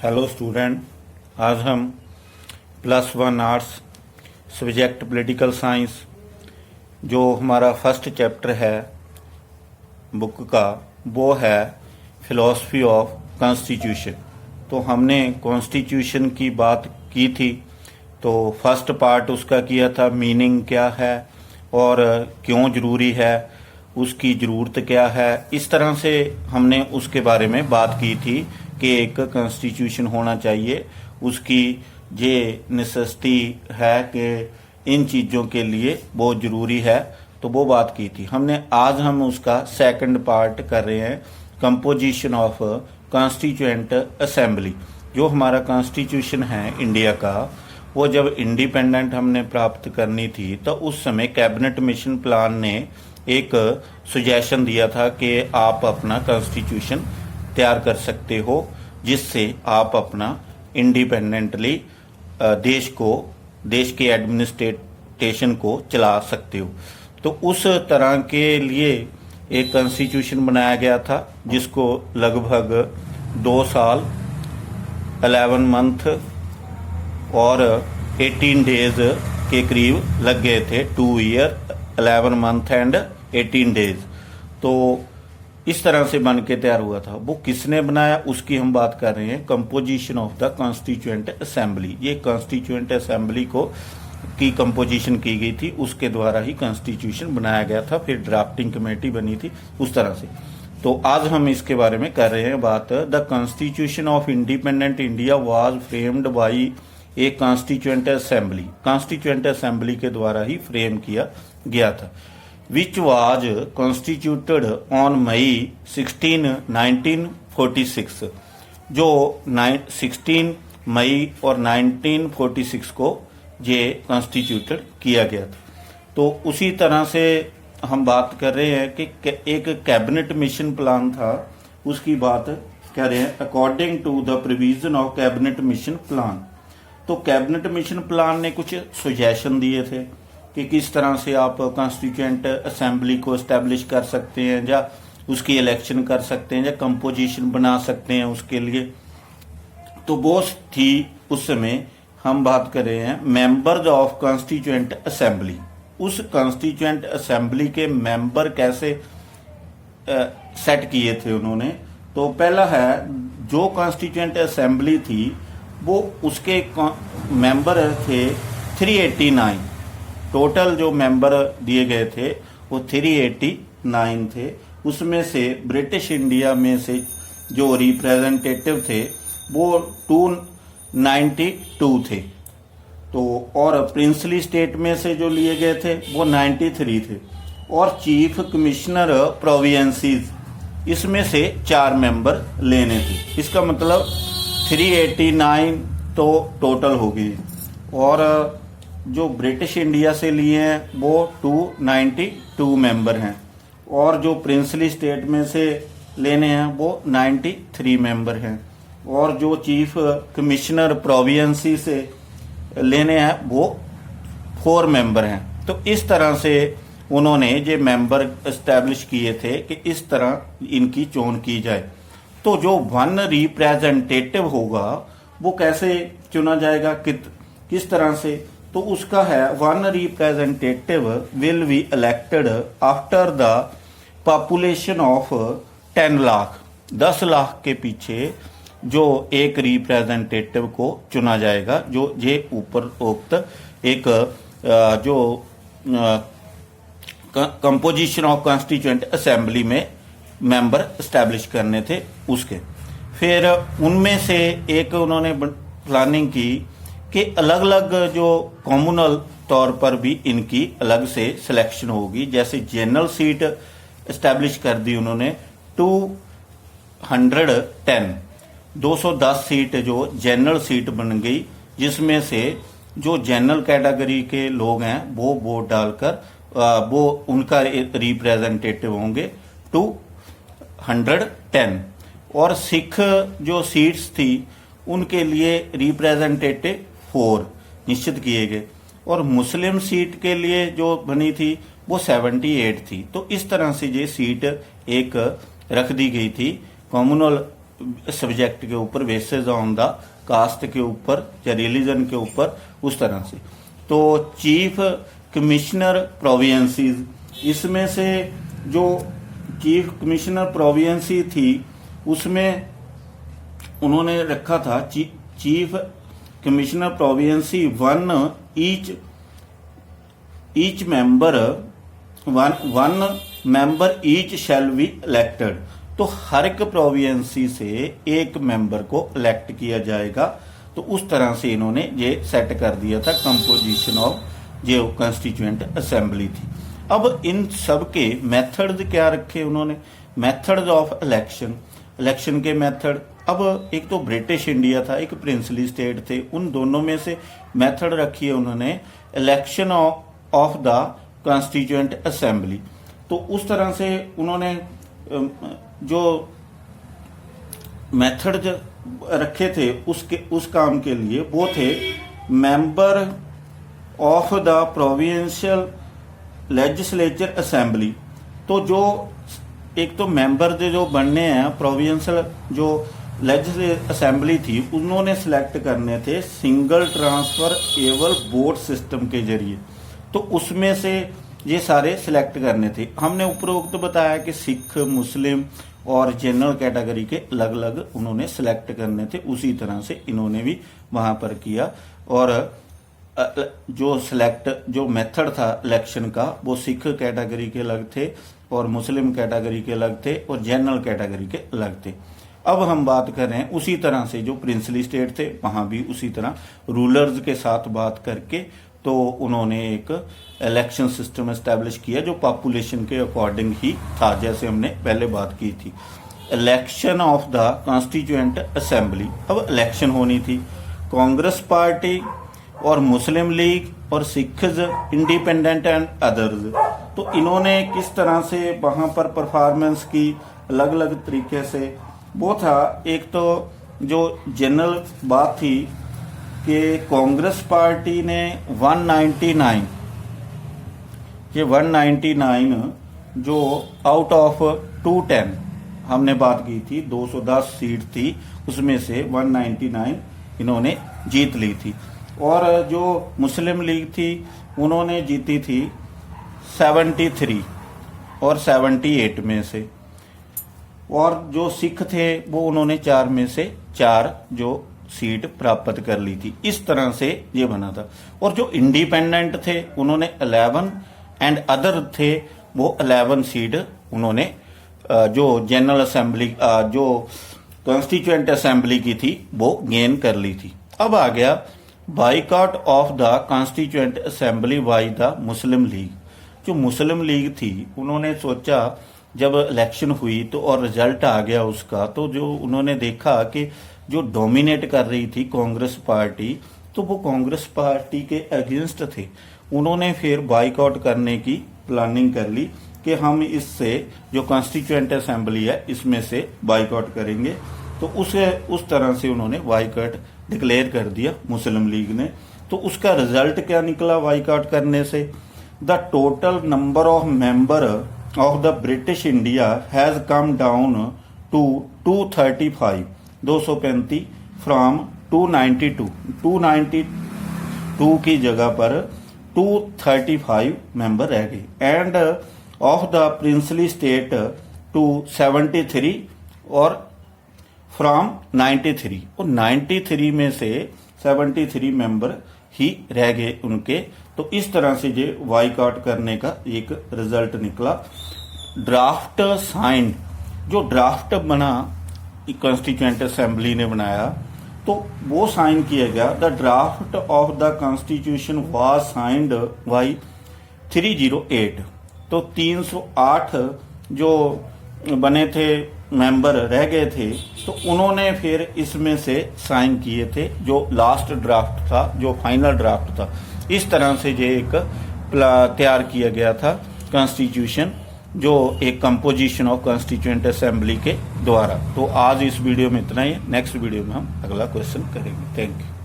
Hello student, आज हम +1 arts subject political science जो हमारा फर्स्ट चैप्टर है बुक का वो है फिलॉसफी ऑफ कॉन्स्टिट्यूशन। तो हमने कॉन्स्टिट्यूशन की बात की थी। तो फर्स्ट पार्ट उसका किया था, मीनिंग क्या है और क्यों ज़रूरी है, उसकी ज़रूरत क्या है। इस तरह से हमने उसके बारे में बात की थी कि एक कॉन्स्टिट्यूशन होना चाहिए, उसकी ये नेसेसिटी है कि इन चीज़ों के लिए बहुत ज़रूरी है। तो वो बात की थी हमने। आज हम उसका सेकंड पार्ट कर रहे हैं, कंपोजिशन ऑफ कॉन्स्टिट्यूएंट असेंबली। जो हमारा कॉन्स्टिट्यूशन है इंडिया का, वो जब इंडिपेंडेंट हमने प्राप्त करनी थी तो उस समय कैबिनेट मिशन प्लान ने एक सुजेशन दिया था कि आप अपना कॉन्स्टिट्यूशन तैयार कर सकते हो, जिससे आप अपना इंडिपेंडेंटली देश के एडमिनिस्ट्रेशन को चला सकते हो। तो उस तरह के लिए एक कॉन्स्टिट्यूशन बनाया गया था, जिसको लगभग 2 साल 11 मंथ और 18 डेज के करीब लग गए थे। 2 ईयर 11 मंथ एंड 18 डेज। तो इस तरह से बन के तैयार हुआ था। वो किसने बनाया उसकी हम बात कर रहे हैं, composition of the constituent assembly. ये कॉन्स्टिट्यूएंट असेंबली को की कंपोजिशन की गई थी, उसके द्वारा ही कॉन्स्टिट्यूशन बनाया गया था। फिर ड्राफ्टिंग कमेटी बनी थी, उस तरह से। तो आज हम इसके बारे में कर रहे हैं बात। The constitution of independent India was framed by A constituent assembly. Constituent assembly के द्वारा ही फ्रेम किया गया था, which was constituted on May 16, 1946। जो 16 मई और 1946 को ये कॉन्स्टिट्यूटेड किया गया था। तो उसी तरह से हम बात कर रहे हैं कि एक कैबिनेट मिशन प्लान था, उसकी बात कर रहे हैं। According to the provision of cabinet mission plan, तो कैबिनेट मिशन प्लान ने कुछ सुजेशन दिए थे कि किस तरह से आप कॉन्स्टिट्यूएंट असेंबली को एस्टेब्लिश कर सकते हैं, या उसकी इलेक्शन कर सकते हैं, या कंपोजिशन बना सकते हैं उसके लिए। तो वो थी उस समय हम बात कर रहे हैं मेंबर्स ऑफ कॉन्स्टिट्यूएंट असेंबली। उस कॉन्स्टिट्यूएंट असेंबली के मेंबर कैसे सेट किए थे उन्होंने। तो पहला है, जो कॉन्स्टिट्यूएंट असेंबली थी वो उसके मेंबर थे 389। टोटल जो मेंबर दिए गए थे वो 389 थे। उसमें से ब्रिटिश इंडिया में से जो रिप्रेजेंटेटिव थे वो 292 थे। तो और प्रिंसली स्टेट में से जो लिए गए थे वो 93 थे। और चीफ कमिश्नर प्रोविंसेस, इसमें से 4 मेंबर लेने थे। इसका मतलब 389 तो टोटल हो गई। और जो ब्रिटिश इंडिया से लिए हैं वो 292 मेंबर हैं, और जो प्रिंसली स्टेट में से लेने हैं वो 93 मेंबर हैं, और जो चीफ कमिश्नर प्रोविंसी से लेने हैं वो 4 मेंबर हैं। तो इस तरह से उन्होंने ये मेंबर एस्टेब्लिश किए थे कि इस तरह इनकी चोन की जाए। तो जो 1 रिप्रेजेंटेटिव होगा वो कैसे चुना जाएगा, किस तरह से। तो उसका है 1 representative will be elected after the population of 10 lakh. 10 lakh के पीछे जो एक रिप्रेजेंटेटिव को चुना जाएगा, जो ये ऊपर उक्त एक जो कंपोजिशन ऑफ कॉन्स्टिट्यूएंट असेंबली में मेंबर एस्टेब्लिश करने थे उसके। फिर उनमें से एक उन्होंने प्लानिंग की कि अलग अलग जो कॉम्युनल तौर पर भी इनकी अलग से सिलेक्शन होगी। जैसे जनरल सीट एस्टेब्लिश कर दी उन्होंने 210 सीट जो जनरल सीट बन गई, जिसमें से जो जनरल कैटेगरी के लोग हैं वो वोट डालकर वो उनका रिप्रेजेंटेटिव होंगे 210। और सिख जो सीट्स थी उनके लिए रिप्रेजेंटेटिव 4 निश्चित किए गए, और मुस्लिम सीट के लिए जो बनी थी वो 78 थी। तो इस तरह से ये सीट एक रख दी गई थी कम्युनल सब्जेक्ट के ऊपर, बेसिस ऑन द कास्ट के ऊपर या रिलीजन के ऊपर, उस तरह से। तो चीफ कमिश्नर प्रोविंसीज, इसमें से जो चीफ कमिश्नर प्रोविंसी थी उसमें उन्होंने रखा था chief commissioner province one each member one member each shall be elected. तो हर एक प्रोविंसी से एक मेंबर को इलेक्ट किया जाएगा। तो उस तरह से इन्होंने ये सेट कर दिया था कंपोजिशन ऑफ जो कॉन्स्टिट्यूएंट असेंबली थी। अब इन सब के मेथड्स क्या रखे उन्होंने, मेथड्स ऑफ इलेक्शन के मेथड। अब एक तो ब्रिटिश इंडिया था, एक प्रिंसली स्टेट थे, उन दोनों में से मेथड रखी है उन्होंने election of the constituent assembly. तो उस तरह से उन्होंने जो मेथड रखे थे उस काम के लिए वो थे member of the provincial legislature assembly. तो जो एक तो मेंबर जो बनने हैं प्रोविंशियल जो लेजिस्लेटिव असेंबली थी, उन्होंने सिलेक्ट करने थे single transfer able vote system के जरिए। तो उसमें से ये सारे सिलेक्ट करने थे। हमने उपरोक्त बताया कि सिख, मुस्लिम और जनरल कैटेगरी के अलग अलग उन्होंने सिलेक्ट करने थे, उसी तरह से इन्होंने भी वहां पर किया। और जो जो मेथड था इलेक्शन का वो सिख कैटेगरी के अलग थे और मुस्लिम कैटेगरी के अलग थे और जनरल कैटेगरी के अलग थे। अब हम बात कर रहे हैं उसी तरह से जो प्रिंसली स्टेट थे वहां भी उसी तरह रूलर्स के साथ बात करके तो उन्होंने एक इलेक्शन सिस्टम एस्टेब्लिश किया जो पॉपुलेशन के अकॉर्डिंग ही था, जैसे हमने पहले बात की थी। Election of the constituent assembly, अब इलेक्शन होनी थी। कांग्रेस पार्टी और मुस्लिम लीग और सिख्स, इंडिपेंडेंट एंड अदर्स, तो इन्होंने किस तरह से वहां पर परफॉर्मेंस की अलग अलग तरीके से वो था। एक तो जो जनरल बात थी कि कांग्रेस पार्टी ने 199 जो आउट ऑफ 210 हमने बात की थी, 210 सीट थी, उसमें से 199 इन्होंने जीत ली थी। और जो मुस्लिम लीग थी उन्होंने जीती थी 73 और 78 में से। और जो सिख थे वो उन्होंने 4 में से 4 जो सीट प्राप्त कर ली थी। इस तरह से ये बना था। और जो इंडिपेंडेंट थे उन्होंने 11 एंड अदर थे वो 11 सीट उन्होंने जो जनरल असेंबली जो कॉन्स्टिट्यूएंट असेंबली की थी वो गेन कर ली थी। अब आ गया boycott of the constituent assembly by the Muslim league. जो मुस्लिम लीग थी उन्होंने सोचा जब इलेक्शन हुई तो और रिजल्ट आ गया उसका, तो जो उन्होंने देखा कि जो डोमिनेट कर रही थी कांग्रेस पार्टी, तो वो कांग्रेस पार्टी के अगेंस्ट थे। उन्होंने फिर बाइकआउट करने की प्लानिंग कर ली कि हम इससे जो कॉन्स्टिट्यूएंट असेंबली है इसमें से बाइकआउट करेंगे। तो उस तरह से उन्होंने बाइकआउट डिक्लेयर कर दिया मुस्लिम लीग ने। तो उसका रिजल्ट क्या निकला बाइकआउट करने से? The total number of member of the British India has come down to 235 235 from 292 की जगह पर 235 मेंबर रह गए। And of the princely state to 73 और फ्रॉम 93, और 93 में से 73 मेंबर ही रह गए उनके। तो इस तरह से ये बाइकआउट करने का एक रिजल्ट निकला। ड्राफ्ट साइंड, जो ड्राफ्ट बना कॉन्स्टिट्यूएंट असेंबली ने बनाया तो वो साइन किया गया। The draft of the constitution was signed by 308। तो 308 जो बने थे मेंबर रह गए थे तो उन्होंने फिर इसमें से साइन किए थे जो लास्ट ड्राफ्ट था, जो फाइनल ड्राफ्ट था। इस तरह से ये एक तैयार किया गया था कॉन्स्टिट्यूशन, जो एक कंपोजिशन ऑफ कॉन्स्टिट्यूएंट असेंबली के द्वारा। तो आज इस वीडियो में इतना ही। नेक्स्ट वीडियो में हम अगला क्वेश्चन करेंगे। Thank you.